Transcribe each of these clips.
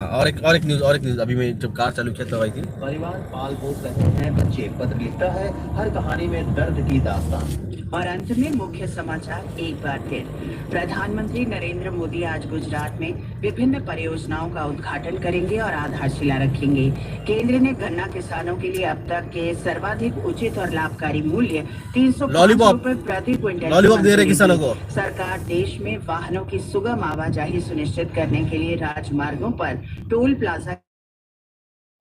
और एक न्यूज अभी मैं जब कार चालू किया तब आई थी। परिवार पाल पोस रहे हैं बच्चे, पत्र लिखता है हर कहानी में दर्द की दास्तान। और अंत में मुख्य समाचार एक बार फिर। प्रधानमंत्री नरेंद्र मोदी आज गुजरात में विभिन्न परियोजनाओं का उद्घाटन करेंगे और आधारशिला रखेंगे। केंद्र ने गन्ना किसानों के लिए अब तक के सर्वाधिक उचित और लाभकारी मूल्य 305 लॉलीपॉप रुपए प्रति क्विंटल की लॉलीपॉप दे रहे मंजूरी किसानों दी। को। सरकार देश में वाहनों की सुगम आवाजाही सुनिश्चित करने के लिए राजमार्गों पर टोल प्लाजा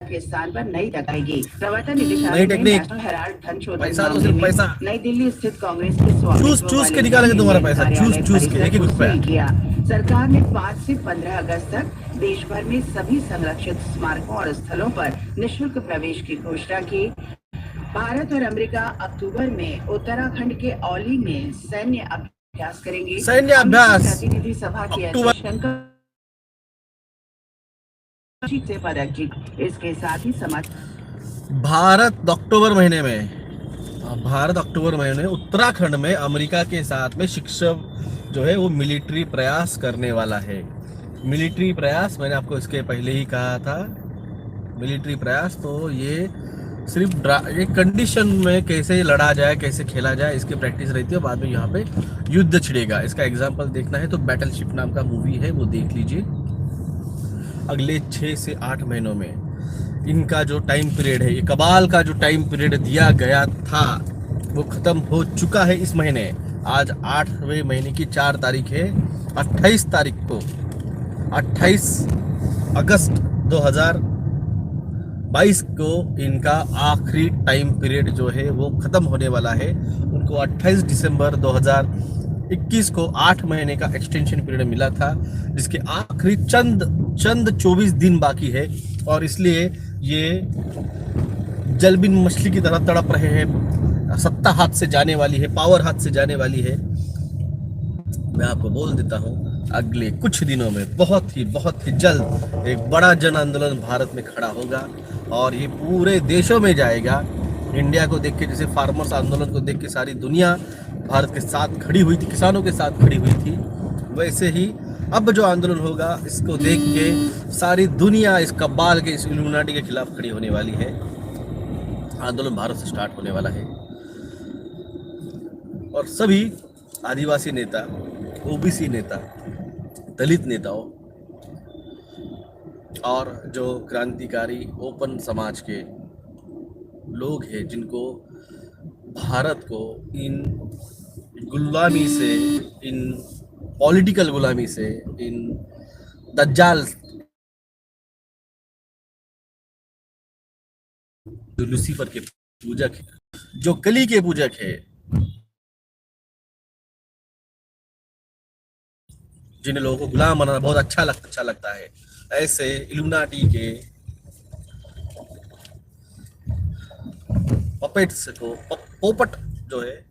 के स्थान पर नई लगाएगी। प्रवर्तन नई निदेशालय ने टेक्निक। नेशनल हेराल्ड धन शोधन पैसा तो मामले सिर्फ में पैसा। नई दिल्ली स्थित कांग्रेस के चूस स्वामित्व चूस के वाले निकालेंगे तुम्हारा इंडियन पैसा, चूस कार्यालय चूस के एक परिसर एक को रुपया। सील किया। सरकार ने 5 से 15 अगस्त तक देश भर में सभी संरक्षित स्मारकों और स्थलों पर निःशुल्क प्रवेश की घोषणा की। भारत और अमेरिका अक्टूबर में उत्तराखंड के औली में सैन्य अभ्यास करेंगे। सैन्य अमेरिकी अभ्यास प्रतिनिधि सभा के अक्टूबर। अध्यक्ष शंकर से पदक जीत। इसके साथ ही समाचार। भारत अक्टूबर महीने उत्तराखंड में अमेरिका के साथ में शिक्षा जो है वो मिलिट्री प्रयास करने वाला है। मिलिट्री प्रयास मैंने आपको इसके पहले ही कहा था। मिलिट्री प्रयास तो ये सिर्फ ये कंडीशन में कैसे लड़ा जाए, कैसे खेला जाए, इसकी प्रैक्टिस रहती है। बाद में यहाँ पे युद्ध छिड़ेगा। इसका एग्जाम्पल देखना है तो बैटलशिप नाम का मूवी है, वो देख लीजिए। अगले 6 से 8 महीनों में इनका जो टाइम पीरियड है, ये कबाल का जो टाइम पीरियड दिया गया था वो खत्म हो चुका है इस महीने। आज 8वें महीने की 4 तारीख है। 28 तारीख को 28 अगस्त 2022 को इनका आखिरी टाइम पीरियड जो है वो खत्म होने वाला है। उनको 28 दिसंबर 2021 को 8 महीने का एक्सटेंशन पीरियड मिला था, जिसके आखिरी चंद 24 दिन बाकी है। और इसलिए ये जलबिन मछली की तरह तड़प रहे हैं। सत्ता हाथ से जाने वाली है, पावर हाथ से जाने वाली है। मैं आपको बोल देता हूँ अगले कुछ दिनों में बहुत ही जल्द एक बड़ा जन आंदोलन भारत में खड़ा होगा और ये पूरे देशों में जाएगा। इंडिया को देख के, जैसे फार्मर्स आंदोलन को देख के सारी दुनिया भारत के साथ खड़ी हुई थी, किसानों के साथ खड़ी हुई थी, वैसे ही अब जो आंदोलन होगा इसको देख के सारी दुनिया इस कब्बाल के, इस इल्यूमिनाटी के खिलाफ खड़ी होने वाली है। आंदोलन भारत से स्टार्ट होने वाला है और सभी आदिवासी नेता, ओबीसी नेता, दलित नेताओं और जो क्रांतिकारी ओपन समाज के लोग हैं, जिनको भारत को इन गुलामी से, इन पॉलिटिकल गुलामी से, इन दज्जाल जो लूसीफर के पूजक है, जो कली के पूजक है, जिन लोगों को गुलाम बनाना बहुत अच्छा लगता है, ऐसे इल्यूमिनाटी के पपेट्स को, पोपट जो है,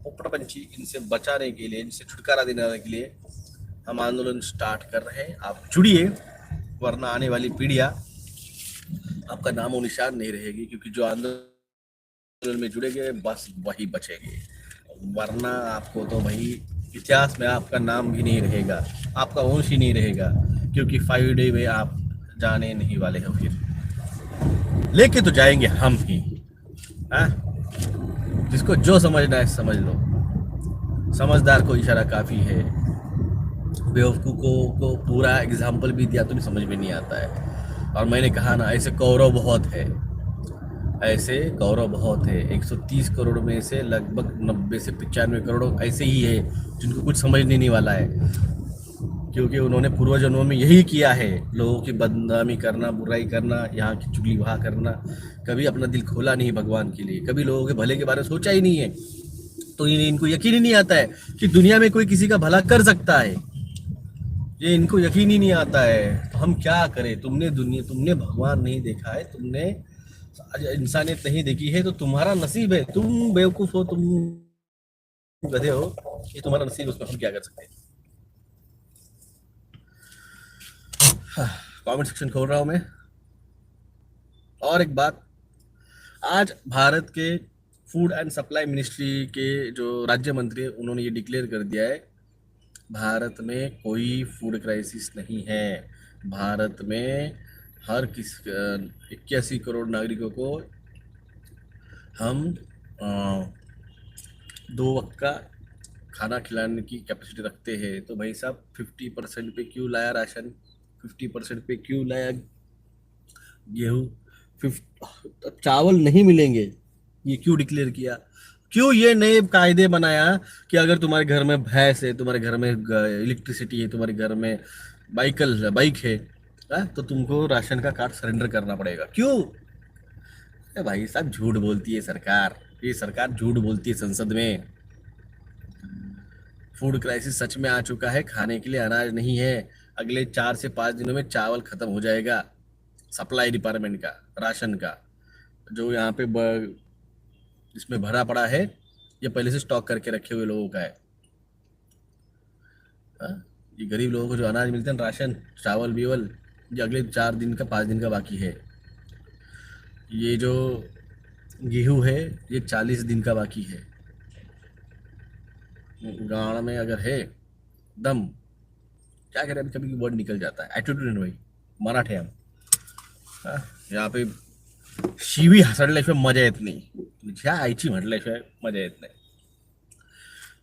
पोपट पंछी, इनसे बचाने के लिए, इनसे छुटकारा दिलाने के लिए हम आंदोलन स्टार्ट कर रहे हैं। आप जुड़िए, वरना आने वाली पीढ़ियां आपका नामो निशान नहीं रहेगी, क्योंकि जो आंदोलन में जुड़ेंगे बस वही बचेंगे, वरना आपको तो वही इतिहास में आपका नाम भी नहीं रहेगा, आपका वंश ही नहीं रहेगा, क्योंकि 5 डे में आप जाने नहीं वाले हो। फिर लेके तो जाएंगे हम ही। जिसको जो समझना है समझ लो, समझदार को इशारा काफी है। बेवकूफ को पूरा एग्जाम्पल भी दिया तो भी समझ में नहीं आता है। और मैंने कहा ना, ऐसे कौरव बहुत है, ऐसे कौरव बहुत है। 130 करोड़ में से लगभग 90 से 95 करोड़ ऐसे ही है जिनको कुछ समझने नहीं वाला है, क्योंकि उन्होंने पूर्व जन्मों में यही किया है, लोगों की बदनामी करना, बुराई करना, यहाँ की चुगली वहाँ करना। कभी अपना दिल खोला नहीं भगवान के लिए, कभी लोगों के भले के बारे में सोचा ही नहीं है। तो इनको यकीन ही नहीं आता है कि दुनिया में कोई किसी का भला कर सकता है। ये इनको यकीन ही नहीं आता है। तो हम क्या करें? तुमने भगवान नहीं देखा है, तुमने इंसानियत नहीं देखी है, तो तुम्हारा नसीब है। तुम बेवकूफ हो, तुम गधे हो, ये तुम्हारा नसीब, उसमें हम क्या कर सकते हैं। कमेंट सेक्शन खोल रहा हूं मैं। और एक बात, आज भारत के फूड एंड सप्लाई मिनिस्ट्री के जो राज्य मंत्री है, उन्होंने ये डिक्लेयर कर दिया है, भारत में कोई फूड क्राइसिस नहीं है। भारत में हर 81 करोड़ नागरिकों को हम अ, 2 वक्त का खाना खिलाने की कैपेसिटी रखते हैं, तो भाई साहब 50% पे क्यों लाया राशन, 50% पे क्यों लाया गेहूँ, चावल नहीं मिलेंगे, ये क्यों डिक्लेयर किया, क्यों ये नए कायदे बनाया कि अगर तुम्हारे घर में भैंस है, तुम्हारे घर में इलेक्ट्रिसिटी है, तुम्हारे घर में बाइक है, तो तुमको राशन का कार्ड सरेंडर करना पड़ेगा, क्यों? भाई साहब झूठ बोलती है सरकार, ये सरकार झूठ बोलती है संसद में। फूड क्राइसिस सच में आ चुका है, खाने के लिए अनाज नहीं है, अगले 4 से 5 दिनों में चावल खत्म हो जाएगा। सप्लाई डिपार्टमेंट का राशन का जो यहाँ पे इसमें भरा पड़ा है, ये पहले से स्टॉक करके रखे हुए लोगों का है। हाँ? ये गरीब लोगों को जो अनाज मिलते हैं, राशन चावल बीवल, ये अगले 4 दिन का 5 दिन का बाकी है। ये जो गेहूं है, ये 40 दिन का बाकी है। गाँव में अगर है दम, क्या करें, अभी कभी वर्ड निकल जाता है, एटीट्यूड भाई, मराठे हम। हाँ? यहाँ पे शिवी हसडल्याशिवाय मजा येत नाही, ज्या आईची म्हटल्याशिवाय मजा येत नाही।